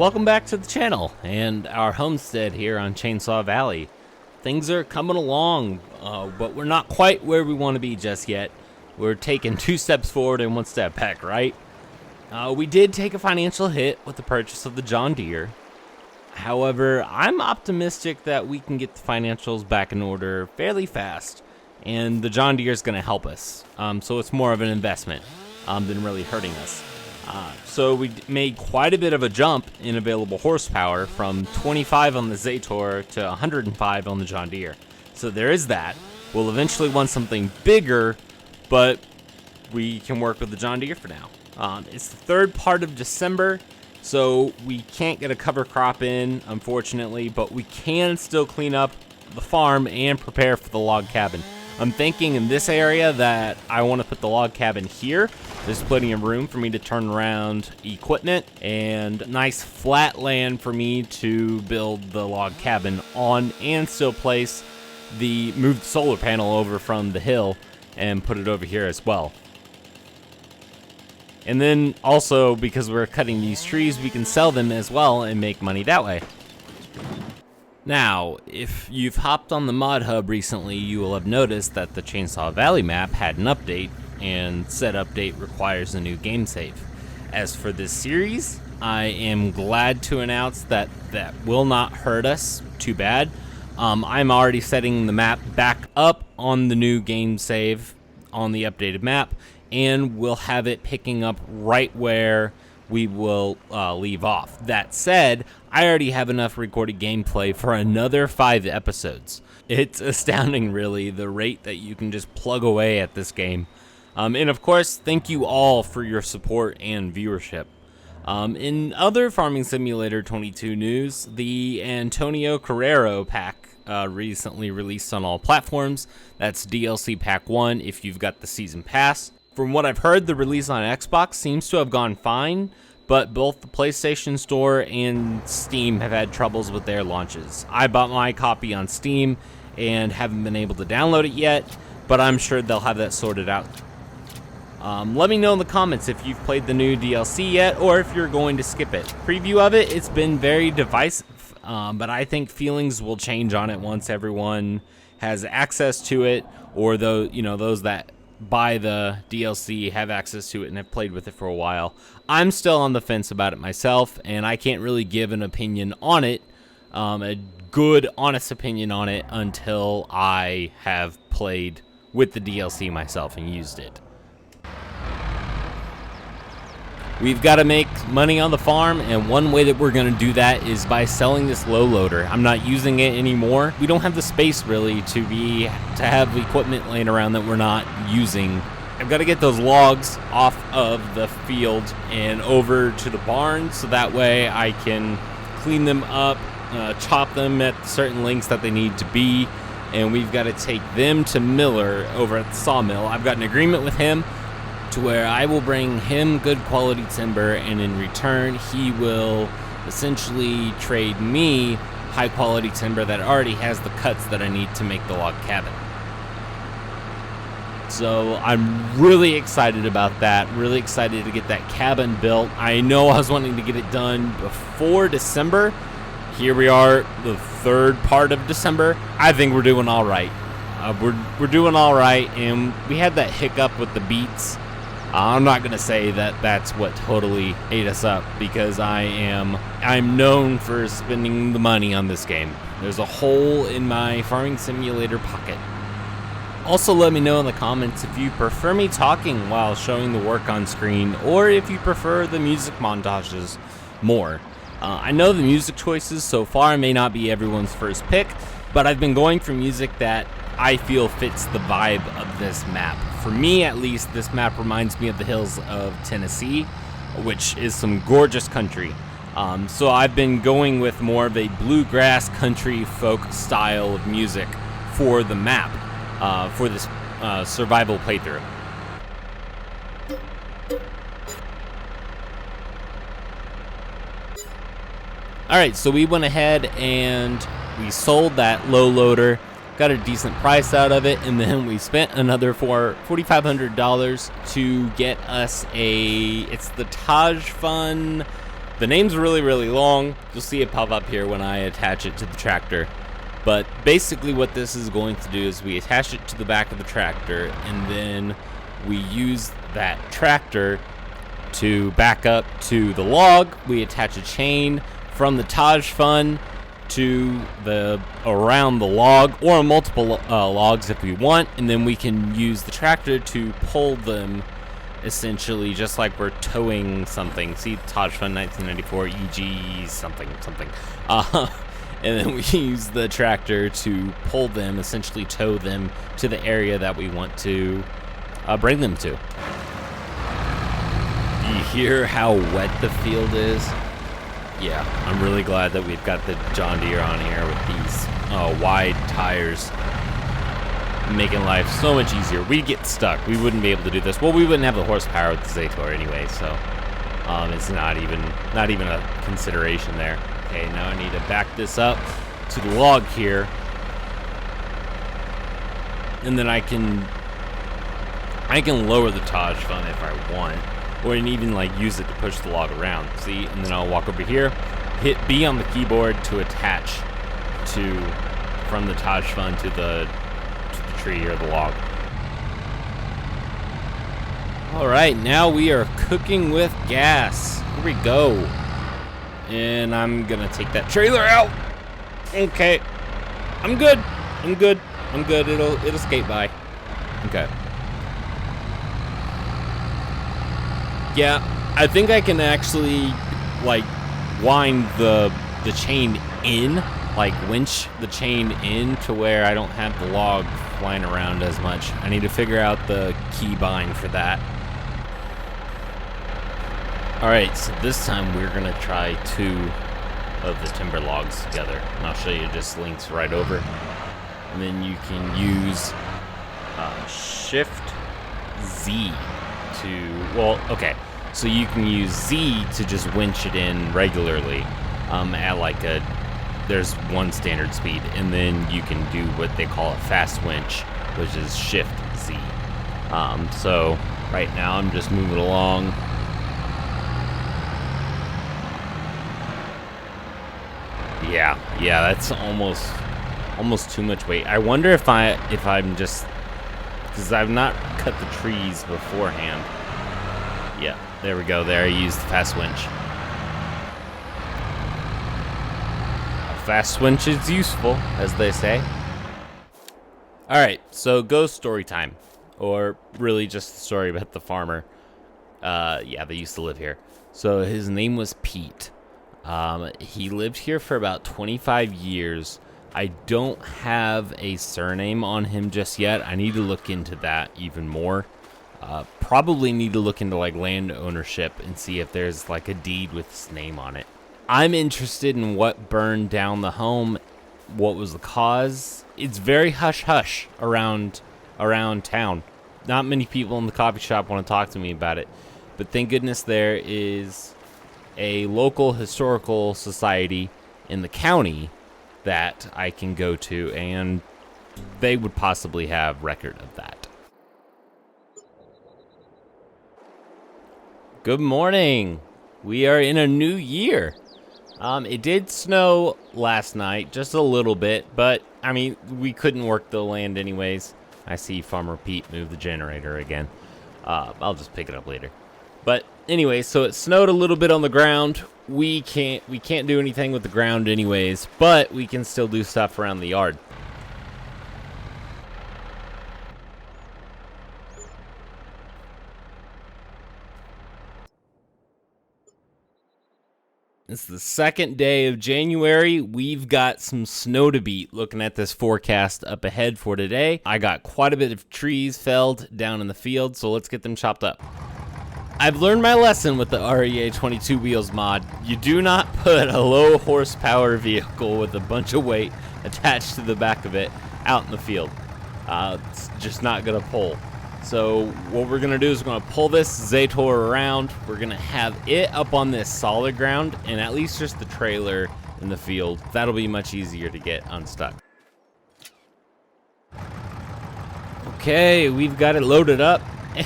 Welcome back to the channel and our homestead here on Chainsaw Valley. Things are coming along, but we're not quite where we want to be just yet. We're taking 2 steps forward and 1 step back, right? We did take a financial hit with the purchase of the John Deere. However, I'm optimistic that we can get the financials back in order fairly fast, and the John Deere is going to help us. So it's more of an investment than really hurting us. So we made quite a bit of a jump in available horsepower from 25 on the Zator to 105 on the John Deere. So there is that. We'll eventually want something bigger, but we can work with the John Deere for now. It's the third part of December, so we can't get a cover crop in, unfortunately, but we can still clean up the farm and prepare for the log cabin. I'm thinking in this area that I want to put the log cabin here. There's plenty of room for me to turn around equipment and nice flat land for me to build the log cabin on and still place the moved solar panel over from the hill and put it over here as well. And then also, because we're cutting these trees, we can sell them as well and make money that way. Now, if you've hopped on the mod hub recently, you will have noticed that the Chainsaw Valley map had an update, and said update requires a new game save. As for this series, I am glad to announce that that will not hurt us too bad. I'm already setting the map back up on the new game save on the updated map, and we'll have it picking up right where we will leave off. That said, I already have enough recorded gameplay for another 5 episodes. It's astounding, really, the rate that you can just plug away at this game. And of course, thank you all for your support and viewership. In other Farming Simulator 22 news, the Antonio Carrero pack recently released on all platforms. That's DLC Pack 1 if you've got the Season Pass. From what I've heard, the release on Xbox seems to have gone fine, but both the PlayStation Store and Steam have had troubles with their launches. I bought my copy on Steam and haven't been able to download it yet, but I'm sure they'll have that sorted out. Let me know in the comments if you've played the new DLC yet, or if you're going to skip it. Preview of it, it's been very divisive, but I think feelings will change on it once everyone has access to it, or those that buy the DLC have access to it and have played with it for a while. I'm still on the fence about it myself, and I can't really give an opinion on it, a good, honest opinion on it, until I have played with the DLC myself and used it. We've got to make money on the farm, and one way that we're going to do that is by selling this low loader. I'm not using it anymore. We don't have the space really to have equipment laying around that we're not using. I've got to get those logs off of the field and over to the barn, so that way I can clean them up, chop them at certain lengths that they need to be, and we've got to take them to Miller over at the sawmill. I've got an agreement with him to where I will bring him good quality timber, and in return he will essentially trade me high quality timber that already has the cuts that I need to make the log cabin. So I'm really excited about that, really excited to get that cabin built. I know I was wanting to get it done before December. Here we are, the third part of December. I think we're doing all right. We're doing all right, and we had that hiccup with the beets. I'm not going to say that that's what totally ate us up, because I'm known for spending the money on this game. There's a hole in my Farming Simulator pocket. Also, let me know in the comments if you prefer me talking while showing the work on screen, or if you prefer the music montages more. I know the music choices so far may not be everyone's first pick, but I've been going for music that I feel fits the vibe of this map. For me, at least, this map reminds me of the hills of Tennessee, which is some gorgeous country. So I've been going with more of a bluegrass country folk style of music for the map, for this survival playthrough. Alright, so we went ahead and we sold that low loader, got a decent price out of it, and then we spent another $4,500 to get us it's the Taj Fun The name's really long. You'll see it pop up here when I attach it to the tractor. But basically what this is going to do is we attach it to the back of the tractor, and then we use that tractor to back up to the log. We attach a chain from the Taj Fund to around the log, or multiple logs if we want, and then we can use the tractor to pull them, essentially just like we're towing something. See, Taj Fund 1994 EG something. And then we use the tractor to pull them, essentially tow them to the area that we want to bring them to. You hear how wet the field is? Yeah, I'm really glad that we've got the John Deere on here with these wide tires, making life so much easier. We'd get stuck. We wouldn't be able to do this. Well, we wouldn't have the horsepower with the Zaytor anyway, so it's not even a consideration there. Okay, now I need to back this up to the log here, and then I can lower the Taj Fund if I want, or even like use it to push the log around. See, and then I'll walk over here, hit B on the keyboard to attach from the Taj Fund to the tree or the log. All right, now we are cooking with gas. Here we go. And I'm gonna take that trailer out. Okay, I'm good. It'll skate by. Okay. Yeah, I think I can actually like wind the chain in, like winch the chain in to where I don't have the log flying around as much. I need to figure out the key bind for that. Alright, so this time we're gonna try 2 of the timber logs together. And I'll show you, just links right over. And then you can use Shift Z to, well, okay. So you can use Z to just winch it in regularly at like there's one standard speed. And then you can do what they call a fast winch, which is Shift Z. So right now I'm just moving along. Yeah, that's almost too much weight. I wonder if I'm just, because I've not cut the trees beforehand. Yeah, there we go. There, I used the fast winch. A fast winch is useful, as they say. All right, so ghost story time, or really just a story about the farmer. Yeah, they used to live here. So his name was Pete. He lived here for about 25 years. I don't have a surname on him just yet. I need to look into that even more. Probably need to look into like land ownership and see if there's like a deed with his name on it. I'm interested in what burned down the home. What was the cause? It's very hush-hush around town. Not many people in the coffee shop want to talk to me about it. But thank goodness there is a local historical society in the county that I can go to, and they would possibly have record of that. Good morning. We are in a new year. It did snow last night, just a little bit, but I mean, we couldn't work the land anyways. I see Farmer Pete move the generator again. I'll just pick it up later. But anyway, so it snowed a little bit on the ground. We can't do anything with the ground anyways, but we can still do stuff around the yard. It's the second day of January. We've got some snow to beat looking at this forecast up ahead for today. I got quite a bit of trees felled down in the field, so let's get them chopped up. I've learned my lesson with the REA 22 wheels mod. You do not put a low horsepower vehicle with a bunch of weight attached to the back of it out in the field. It's just not gonna pull. So what we're gonna do is we're gonna pull this Zaytor around. We're gonna have it up on this solid ground, and at least just the trailer in the field. That'll be much easier to get unstuck. Okay, we've got it loaded up.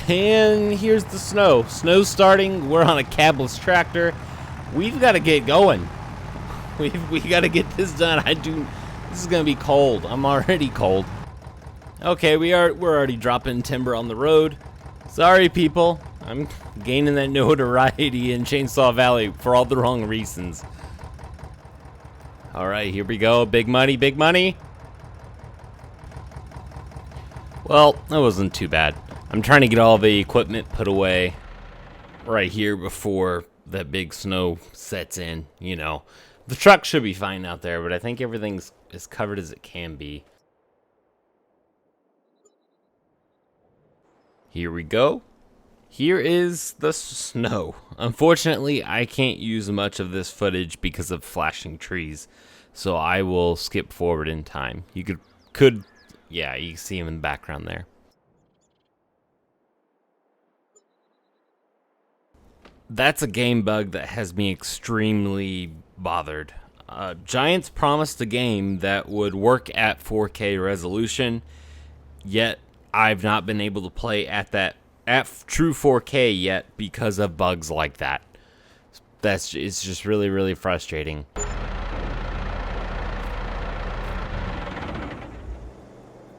And here's the snow. Snow's starting. We're on a cabless tractor. We've got to get going. We got to get this done. This is gonna be cold. I'm already cold. Okay, we're already dropping timber on the road. Sorry, people. I'm gaining that notoriety in Chainsaw Valley for all the wrong reasons. All right, here we go. Big money, big money. Well, that wasn't too bad. I'm trying to get all the equipment put away right here before that big snow sets in, you know. The truck should be fine out there, but I think everything's as covered as it can be. Here we go. Here is the snow. Unfortunately, I can't use much of this footage because of flashing trees, so I will skip forward in time. You could yeah, you can see him in the background there. That's a game bug that has me extremely bothered. Giants promised a game that would work at 4K resolution, yet I've not been able to play at true 4K yet because of bugs like that. It's just really, really frustrating.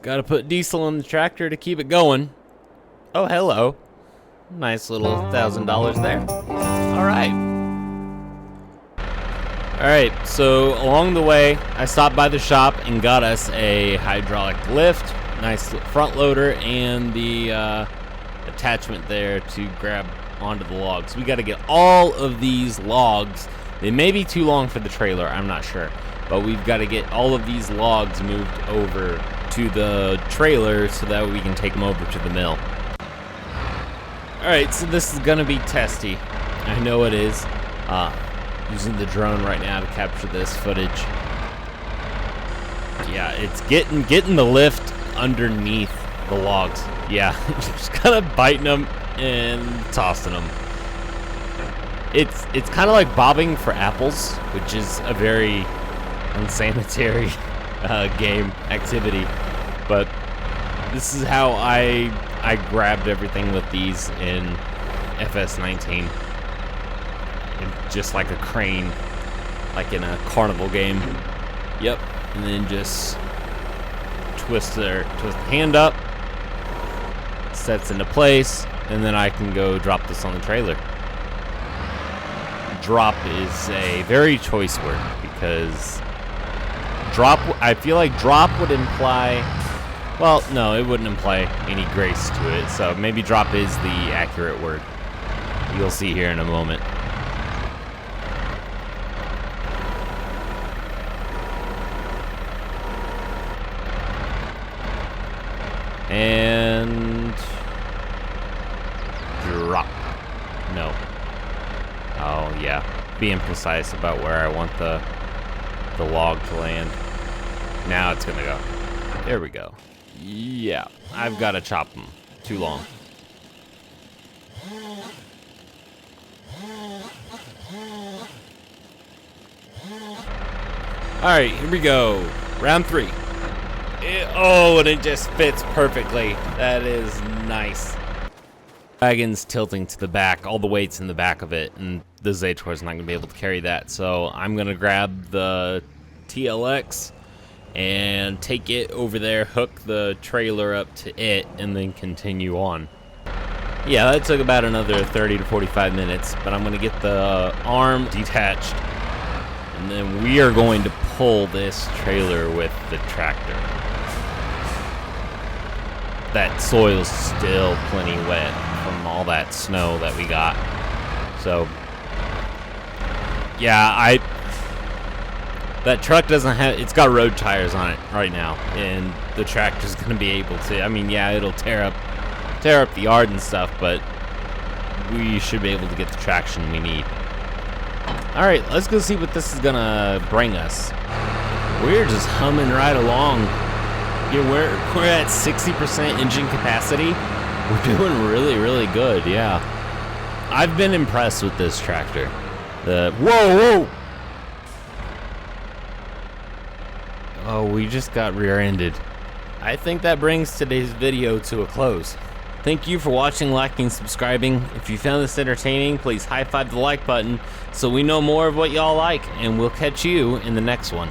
Gotta put diesel in the tractor to keep it going. Oh, hello. Nice little $1,000 there. Alright, so along the way, I stopped by the shop and got us a hydraulic lift, nice front loader, and the attachment there to grab onto the logs. We gotta get all of these logs. They may be too long for the trailer, I'm not sure. But we've got to get all of these logs moved over to the trailer so that we can take them over to the mill. Alright, so this is gonna be testy. I know it is. Using the drone right now to capture this footage. Yeah, it's getting the lift underneath the logs. Yeah, just kind of biting them and tossing them. It's kind of like bobbing for apples, which is a very unsanitary game activity. But this is how I grabbed everything with these in FS19. Just like a crane, like in a carnival game. Yep, and then just twist the hand up, sets into place, and then I can go drop this on the trailer. Drop is a very choice word because I feel like drop would imply, well, no, it wouldn't imply any grace to it, so maybe drop is the accurate word. You'll see here in a moment. And drop. No. Oh yeah, being precise about where I want the log to land. Now it's gonna go. There we go. Yeah, I've got to chop them. Too long. All right, here we go. Round 3. And it just fits perfectly. That is nice. Wagon's tilting to the back, all the weight's in the back of it, and the Zaytor's not gonna be able to carry that. So I'm gonna grab the TLX and take it over there, hook the trailer up to it, and then continue on. Yeah, that took about another 30 to 45 minutes, but I'm gonna get the arm detached, and then we are going to pull this trailer with the tractor. That soil's still plenty wet from all that snow that we got. So, yeah, that truck doesn't have, it's got road tires on it right now, and the tractor's gonna be able to, I mean, yeah, it'll tear up the yard and stuff, but we should be able to get the traction we need. All right, let's go see what this is gonna bring us. We're just humming right along. Yeah, we're at 60% engine capacity. We're doing really, really good, yeah. I've been impressed with this tractor. Whoa! Oh, we just got rear-ended. I think that brings today's video to a close. Thank you for watching, liking, subscribing. If you found this entertaining, please high five the like button so we know more of what y'all like, and we'll catch you in the next one.